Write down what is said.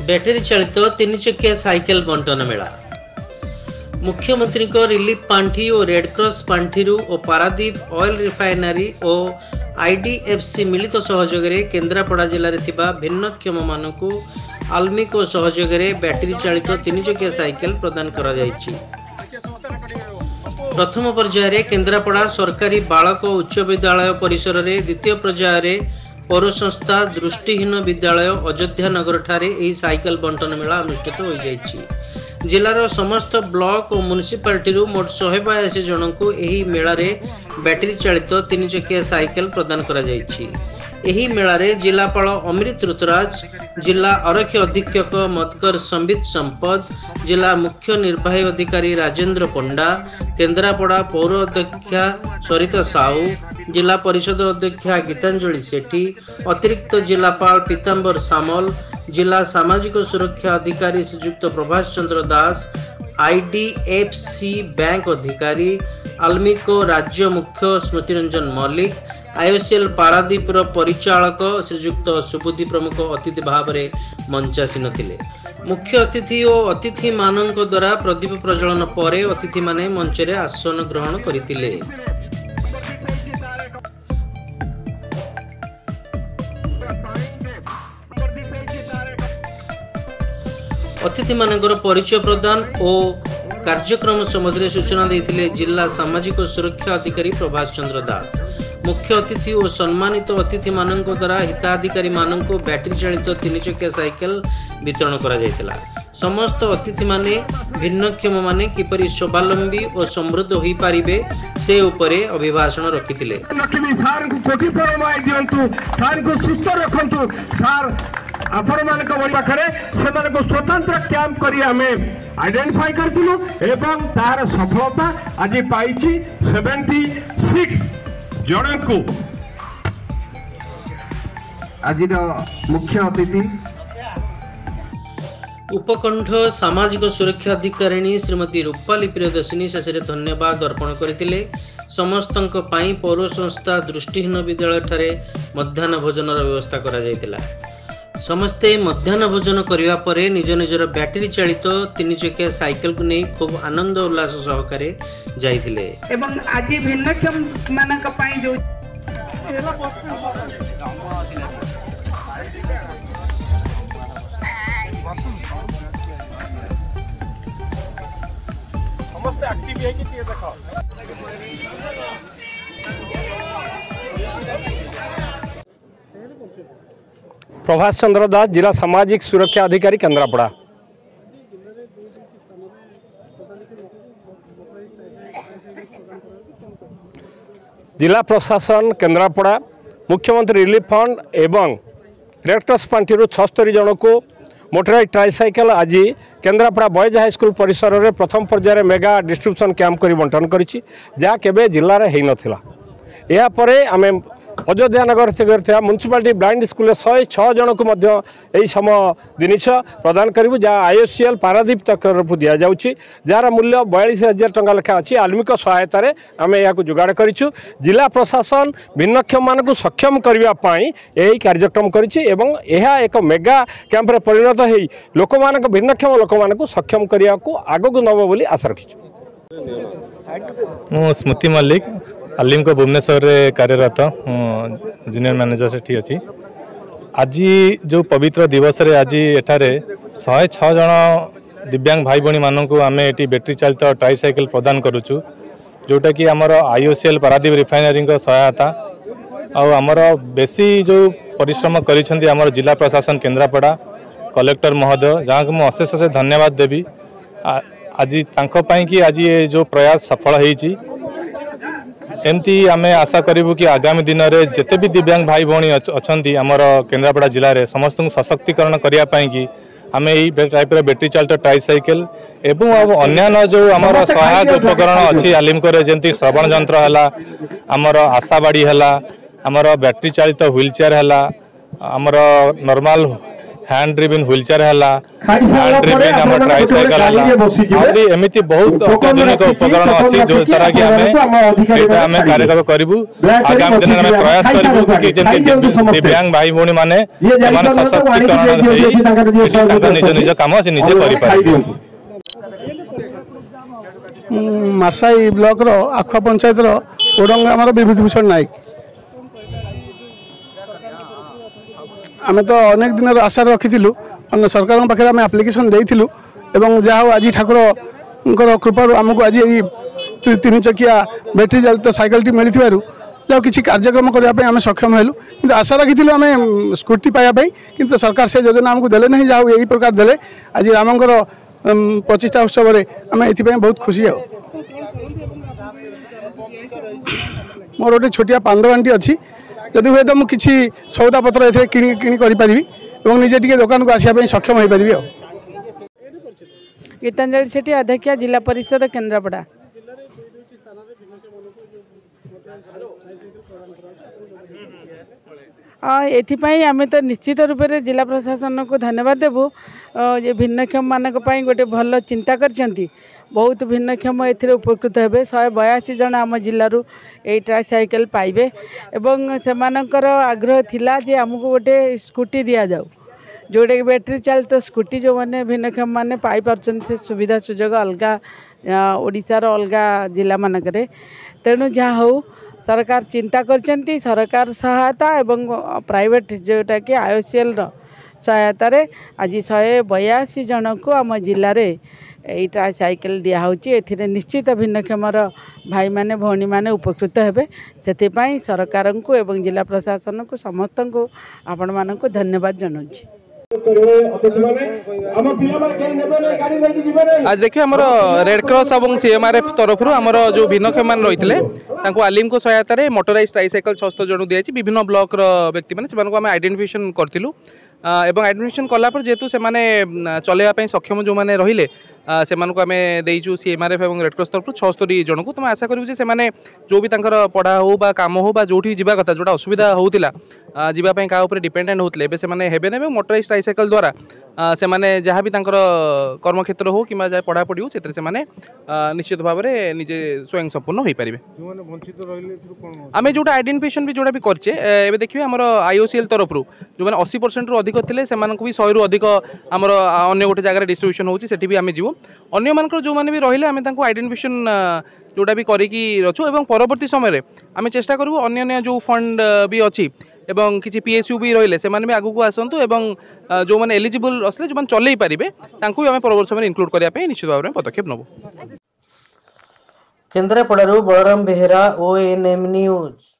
Battery चालित तीन Chakiya cycle बंटन मेला मुख्यमंत्री रिलीफ पांठी और रेडक्रॉस पांठी और पारादीप ऑयल रिफाइनरी और आईडीएफसी मिलित सहयोग में केन्द्रापड़ा जिले में भिन्नक्षम मानक आल्मिको सहयोग में बैटेरी चालित तीन चकिया साइकेल प्रदान करा जायछि। प्रथम पर्यायर केन्द्रापड़ा सरकारी बालक उच्च विद्यालय परिसर में, द्वितीय पर्यायर पौर संस्था दृष्टिहीन विद्यालय अयोध्या नगर ठारे एही साइकेल बंटन मेला अनुष्ठित हो जाइछि। जिलार समस्त ब्लॉक और म्युनिसिपालिटी मोट 182 जन को एही मेला रे बैटेरी चालित तीन चकिया साइकेल प्रदान करा जाइछि। एही मेला रे जिलापाल अमृत ऋतुराज, जिला आरक्षी अधीक्षक मदकर संबित संपद, जिला मुख्य निर्वाही अधिकारी राजेंद्र पंडा, केन्द्रापड़ा पौर अध्यक्षा सरिता साहू, जिला परिषद अध्यक्षा गीतांजलि सेठी, अतिरिक्त जिलापाल पीताम्बर सामल, जिला सामाजिक सुरक्षा अधिकारी श्रीयुक्त प्रभाष चंद्र दास, आईडीएफसी बैंक अधिकारी, आल्मिको राज्य मुख्य स्मृतिरंजन मल्लिक, आईओसीएल पारादीप परिचालक श्रीयुक्त सुबुद्धि प्रमुख अतिथि भाव में मंचासीन थिले। मुख्य अतिथि और अतिथि मानक द्वारा प्रदीप प्रज्वलन पर अतिथि माने मंच रे आसन ग्रहण करथिले। अतिथि मानकर परिचय प्रदान और कार्यक्रम संबंधी सूचना देथिले जिला सामाजिक सुरक्षा अधिकारी प्रभाष चंद्र दास। मुख्य अतिथि और सम्मानित अतिथि मानक द्वारा हिताधिकारी मानक बैटेरी चालित तीन चकिया साइकेल वितरण करा जायतिला। समस्त अतिथि माने भिन्नक्षम माने किपरि स्वावलंबी और समृद्ध होई पारिबे से उपरे अभिभाषण रखिथिले। सार को कोठी परमाय दियंतु, सार को सुस्थ रखंतु, सार आपण मान पाखे से स्वतंत्र कैंप करी हमें आइडेंटिफाई करथिलु एवं तार सफलता आज पाई 76 जन को। आज मुख्य अतिथि उपकंठ सामाजिक सुरक्षा अधिकारिणी श्रीमती रूपाली प्रियदर्शिनी शेष धन्यवाद अर्पण करथिले। समस्तंक पाई पौर संस्था दृष्टिहीन विद्यालय ठारे मध्याह्न भोजन व्यवस्था करा जायतिला। समस्ते मध्याह्न भोजन करिवा परे निज निजर बैटेरी चालित तीन चकिया साइकेल को नहीं खूब आनंद उल्लास सहकारे जाइथिले। एवं आज भिन्नक्षम मानक पई जो समस्त एक्टिव है कि देखो प्रभाष चंद्र दास, जिला सामाजिक सुरक्षा अधिकारी केन्द्रापड़ा। जिला प्रशासन केन्द्रापड़ा, मुख्यमंत्री रिलीफ फंड एवं रेडक्रॉस पांठी 76 जन को मोटराइज ट्राइसाइकेल आज केन्द्रापड़ा बॉयज हाई स्कूल परिसर में प्रथम पर्यायर मेगा डिस्ट्रीब्यूशन कैंप कर बंटन करी जहाँ केबे जिले में हो नाला। या परे आमे अयोध्या नगर से म्युनिसिपालिटी ब्लाइंड स्कूल 106 जन को यही सम जिनिस प्रदान करूँ जहाँ आईओसीएल पारादीप तरफ दि जाऊँगी जार मूल्य 42,000 टंका लेखा अच्छी आल्मिको सहायता आम या जोगाड़ करूँ। जिला प्रशासन भिन्नक्षम मानक सक्षम करने यही कार्यक्रम करिछि एवं यह एक मेगा कैंप परिणत हो लोक मान भिन्नक्षम लोक मान सक्षम करने को आगक नब बोली आशा रखी। मु स्मृति मल्लिक आल्मिको भुवनेश्वर में कार्यरत जूनियर मैनेजर से अच्छी। आज जो पवित्र दिवस रे आज एठारे 106 जन दिव्यांग भाई भणी मानक आम ये बैटेरी चालित ट्राइसाइकेल प्रदान करुचु जोटा कि आमर आईओसीएल पारादीप रिफाइनरी सहायता आमर बेसी जो परिश्रम करिसेंती आमर जिला प्रशासन केन्द्रापड़ा कलेक्टर महोदय जहाँ को मुझे अशेष अशेष धन्यवाद देवी। आज तांको पाई कि आज ये जो प्रयास सफल होईची एमती आमे आशा करूँ कि आगामी दिन में जिते भी दिव्यांग भाई भौणी अच्छा आमर केन्द्रापड़ा जिले में समस्त सशक्तिकरण करने कि आम यही टाइप बैटेरी चालित ट्राइसाइकेल एवं अन्य जो आमर सहायक उपकरण अच्छी आल्मिको जमी श्रवण जंत्र है आमर आशा बाड़ी है आमर बैटेरी चालित व्हील चेयर है आमर नॉर्मल हैंड ड्रिवन व्हीलचेयर है, हैंड ड्रिवन आम ट्राइसाइकल है, एमती बहुत अत्याधुनिक उपकरण अच्छी जो द्वारा कि आम कार्यक्रम करूँ। आगामी दिन में प्रयास करूँ कि दिव्यांग भाई भौणी मैंने सशक्तिकरण निज निज कम से निजे कर मार्साई ब्लॉक रो आखुआ पंचायत रो ओडंग आमर विभूतिभूषण नायक आम तो अनेक दिन आशा रखी सरकार पाखे आम आप्लिकेसन देलु जहाँ आज ठाकुर कृपा आमको आज 3 चकिया बैटेरी चालित साइकेल मिली जहाँ किसी कार्यक्रम करने आम सक्षम हेलु कि आशा रखी आम स्कूटी पाइबापी कि सरकार से योजना आमको देले नहीं जहाँ यही प्रकार देले आज रामंकर 25टा उत्सव आम ये बहुत खुशी है। मोर गोटे छोटिया पांडवांटी अच्छी जदि हुए तो मुझे सौदा पत्र ये किणी करी निजे टी दुकान को आसापी सक्षम हो पारि। गीतांजलि सेठी अध्यक्षा जिला परिषद केन्द्रापड़ा। एथिपाई आम तो निश्चित रूप से जिला प्रशासन को धन्यवाद देवु ये भिन्नक्षम मानक गोटे भल चिंता करछंती। बहुत भिन्नक्षम ए उपकृत हेबे 182 जन आम जिलूर ये ट्राइसाइकेल पाइबे एवं सेमानकर आग्रह थिला जे आमको गोटे स्कूटी दिया जाऊ जोटे बैटेरी चालित स्कूटी जो मैंने भिन्नक्षम मैंने पाई पार्छन्ति सुविधा सुजोग अलगा ओडिशार अलगा जिला मानकरे। तेणु जहाँ हो सरकार चिंता करछन्ति सरकार सहायता एवं प्राइवेट जोटा कि IOCL सहायता रे आज 182 जन को आम जिले में यही ट्राइसाइकेल दिखाई ए निश्चित भिन्नक्षमर भाई माने भौणी माने उपकृत हेबे। से सरकार को एवं जिला प्रशासन को समस्त को आपण मानक धन्यवाद जनाऊँगी। आज देखिए आम रेड क्रॉस और CMRF तरफ आमर जो भिन्नक्षम मान रही आलिम को सहायतार मोटराइज ट्राइसाइकेल 600 जन दिखाई विभिन्न ब्लॉक व्यक्ति मैंने आइडेंटिफिकेशन करूँ एवं आइडेंटिफिकेशन कलापर जेहेतु से चलैया सक्षम जो मैंने रहिले से आम देचु CMRF और रेड क्रॉस तरफ 76 जन को। तुम आशा करूँ जो भी पढ़ा हो बा काम हो बा जोठी जीवा कथा जोटा असुविधा होता जीवाई क्या डिपेंडेंट होते हैं से हेबे मोटराइज ट्राइसाइकेल द्वारा से माने जहाँ भी कर्मक्षेत्र हो कि पढ़ापढ़ी हो से निश्चित भाव में निजे स्वयं संपूर्ण हो पारे। आम जो आइडेंटिफिकेशन भी जोटा भी करचे ए देखिए आम IOCL तरफ जो मैंने 80% रु अधिक थे से भी 100 रु अधिक आमर अन्य गोटे जगह डिस्ट्रीब्यूशन होती भी आम जीवु अन्य मान जो मैंने भी रही आम आइडेंटिफिकेशन जोटा भी करी रचु और परवर्ती समय आम चेष्टा करूँ अन्य जो फंड भी अच्छी एवं किसी PSU भी रहिले से माने भी आगु को आसंतु एवं जो माने एलिजिबल असले जो माने चलई पारिबे तांकु भी आमे परवर्ती समय इनक्लूड करिया पे निश्चित भाव में पदक्षेप नबो। केन्द्रापड़ारू बलराम बेहेरा ONM न्यूज।